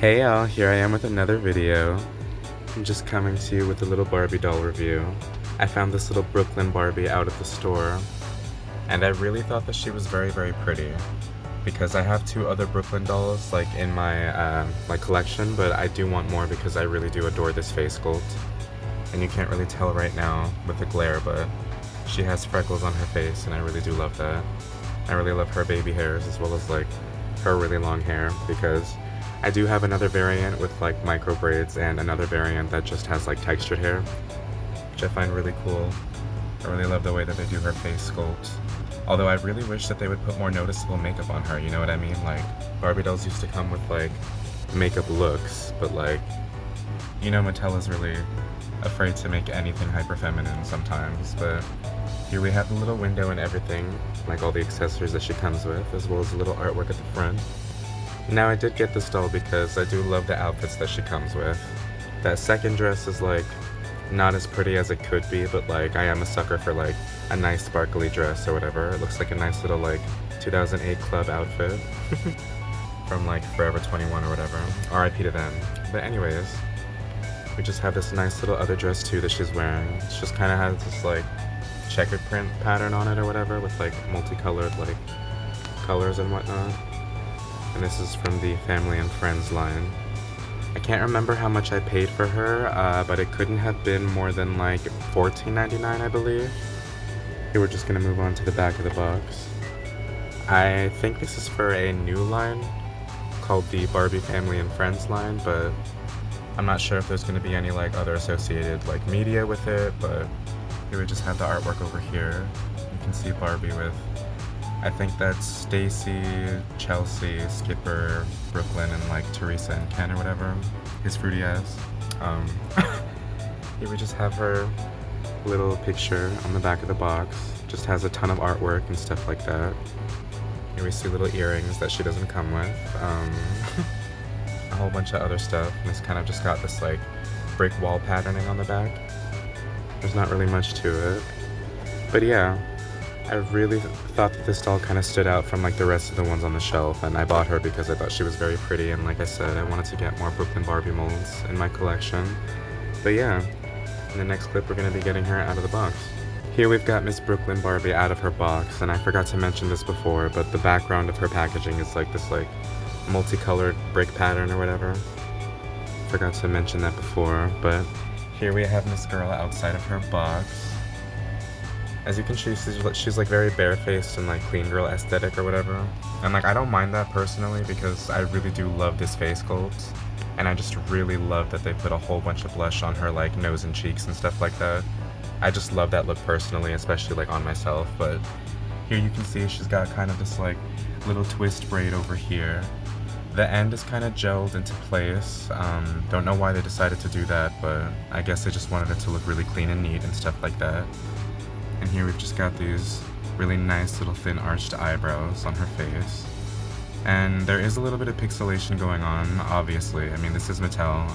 Hey y'all, here I am with another video. I'm just coming to you with a little Barbie doll review. I found this little Brooklyn Barbie out at the store, and I really thought that she was very, very pretty. Because I have two other Brooklyn dolls like in my collection, but I do want more because I really do adore this face sculpt. And you can't really tell right now with the glare, but she has freckles on her face, and I really do love that. I really love her baby hairs as well as like her really long hair, because I do have another variant with like micro braids and another variant that just has like textured hair, which I find really cool. I really love the way that they do her face sculpt. Although I really wish that they would put more noticeable makeup on her, you know what I mean? Like, Barbie dolls used to come with like makeup looks, but like, you know, Mattel is really afraid to make anything hyper feminine sometimes. But here we have the little window and everything, like all the accessories that she comes with, as well as a little artwork at the front. Now I did get this doll because I do love the outfits that she comes with. That second dress is like not as pretty as it could be, but like I am a sucker for like a nice sparkly dress or whatever. It looks like a nice little like 2008 club outfit from like Forever 21 or whatever. RIP to them. But anyways, we just have this nice little other dress too that she's wearing. It just kind of has this like checkered print pattern on it or whatever with like multicolored like colors and whatnot. And this is from the Family and Friends line. I can't remember how much I paid for her, but it couldn't have been more than like $14.99, I believe. Here we're just gonna move on to the back of the box. I think this is for a new line called the Barbie Family and Friends line, but I'm not sure if there's gonna be any like other associated like media with it, but here we just have the artwork over here. You can see Barbie with, I think that's Stacy, Chelsea, Skipper, Brooklyn, and like Teresa and Ken or whatever. His fruity ass. Here we just have her little picture on the back of the box. Just has a ton of artwork and stuff like that. Here we see little earrings that she doesn't come with. A whole bunch of other stuff. And it's kind of just got this like brick wall patterning on the back. There's not really much to it. But yeah. I really thought that this doll kind of stood out from like the rest of the ones on the shelf, and I bought her because I thought she was very pretty, and like I said, I wanted to get more Brooklyn Barbie molds in my collection. But yeah, in the next clip we're going to be getting her out of the box. Here we've got Miss Brooklyn Barbie out of her box, and I forgot to mention this before, but the background of her packaging is like this like multicolored brick pattern or whatever. Forgot to mention that before, but here we have Miss Girl outside of her box. As you can see, she's like very barefaced and like clean girl aesthetic or whatever. And like I don't mind that personally because I really do love this face sculpt. And I just really love that they put a whole bunch of blush on her like nose and cheeks and stuff like that. I just love that look personally, especially like on myself. But here you can see she's got kind of this like little twist braid over here. The end is kind of gelled into place. Don't know why they decided to do that, but I guess they just wanted it to look really clean and neat and stuff like that. And here we've just got these really nice little thin arched eyebrows on her face. And there is a little bit of pixelation going on, obviously. I mean, this is Mattel,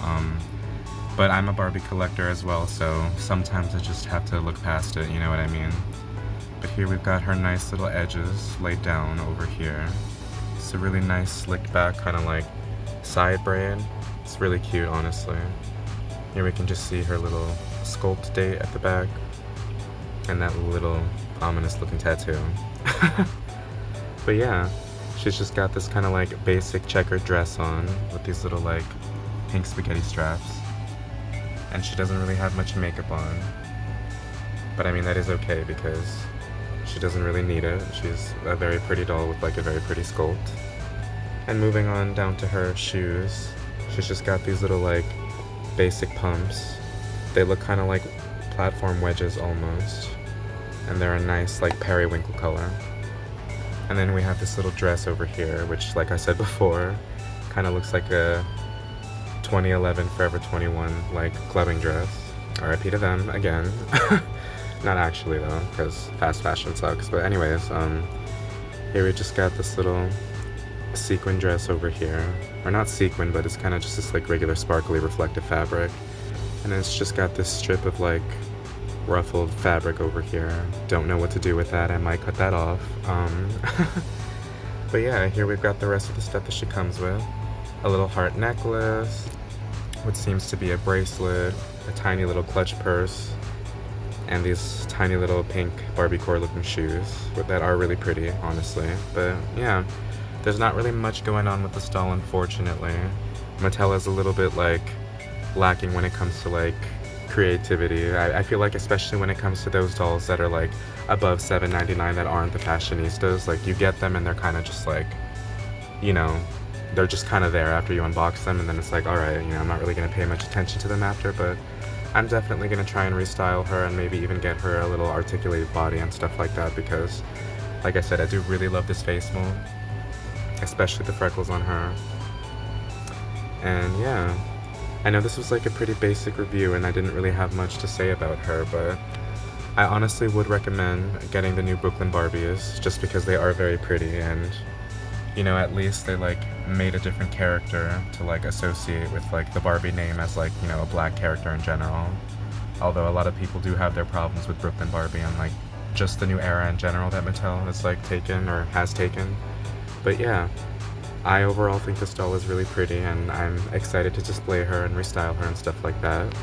but I'm a Barbie collector as well, so sometimes I just have to look past it, you know what I mean? But here we've got her nice little edges laid down over here. It's a really nice slicked back kind of like side braid. It's really cute, honestly. Here we can just see her little sculpt date at the back. And that little ominous looking tattoo. But yeah, she's just got this kind of like basic checkered dress on with these little like pink spaghetti straps. And she doesn't really have much makeup on. But I mean, that is okay because she doesn't really need it. She's a very pretty doll with like a very pretty sculpt. And moving on down to her shoes, she's just got these little like basic pumps. They look kind of like platform wedges almost, and they're a nice like periwinkle color. And then we have this little dress over here, which like I said before, kind of looks like a 2011 Forever 21 like clubbing dress. RIP to them again. Not actually though, because fast fashion sucks. But anyways, here we just got this little sequin dress over here, or not sequin, but it's kind of just this like regular sparkly reflective fabric. And it's just got this strip of like ruffled fabric over here. Don't know what to do with that. I might cut that off. But yeah, here we've got the rest of the stuff that she comes with. a little heart necklace, what seems to be a bracelet, a tiny little clutch purse, and these tiny little pink Barbie core looking shoes that are really pretty, honestly. But yeah, there's not really much going on with this doll, unfortunately. Mattel is a little bit like lacking when it comes to like creativity. I feel like especially when it comes to those dolls that are like above $7.99 that aren't the fashionistas, like you get them and they're kind of just like, you know, they're just kind of there after you unbox them, and then it's like, alright, I'm not really going to pay much attention to them after, but I'm definitely going to try and restyle her and maybe even get her a little articulated body and stuff like that, because like I said, I do really love this face mold, especially the freckles on her. And yeah, I know this was like a pretty basic review and I didn't really have much to say about her, but I honestly would recommend getting the new Brooklyn Barbies just because they are very pretty, and at least they like made a different character to like associate with like the Barbie name as like, a black character in general. Although a lot of people do have their problems with Brooklyn Barbie and like just the new era in general that Mattel has like taken or has taken. But yeah, I overall think this doll is really pretty and I'm excited to display her and restyle her and stuff like that.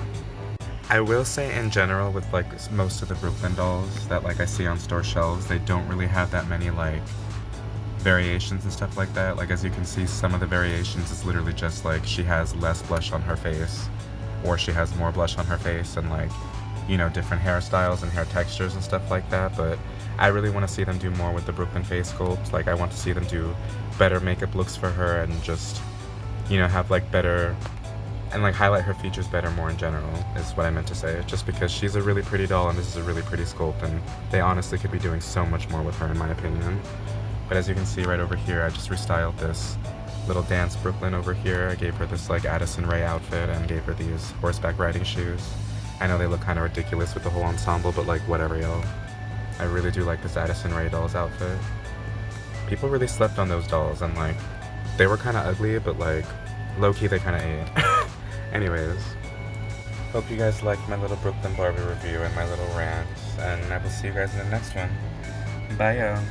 I will say in general with like most of the Brooklyn dolls that like I see on store shelves, they don't really have that many like variations and stuff like that. Like as you can see, some of the variations is literally just like she has less blush on her face, or she has more blush on her face, and like different hairstyles and hair textures and stuff like that. But I really want to see them do more with the Brooklyn face sculpt. Like I want to see them do better makeup looks for her and just have like better and like highlight her features better more in general is what I meant to say, just because she's a really pretty doll and this is a really pretty sculpt, and they honestly could be doing so much more with her in my opinion. But as you can see right over here, I just restyled this little dance Brooklyn over here. I gave her this like Addison Rae outfit and gave her these horseback riding shoes. I know they look kind of ridiculous with the whole ensemble, but like whatever, y'all. I really do like this Addison Rae doll's outfit. People really slept on those dolls, and like they were kind of ugly, but like low-key they kind of ate. Anyways, hope you guys liked my little Brooklyn Barbie review and my little rant, and I will see you guys in the next one. Bye, y'all.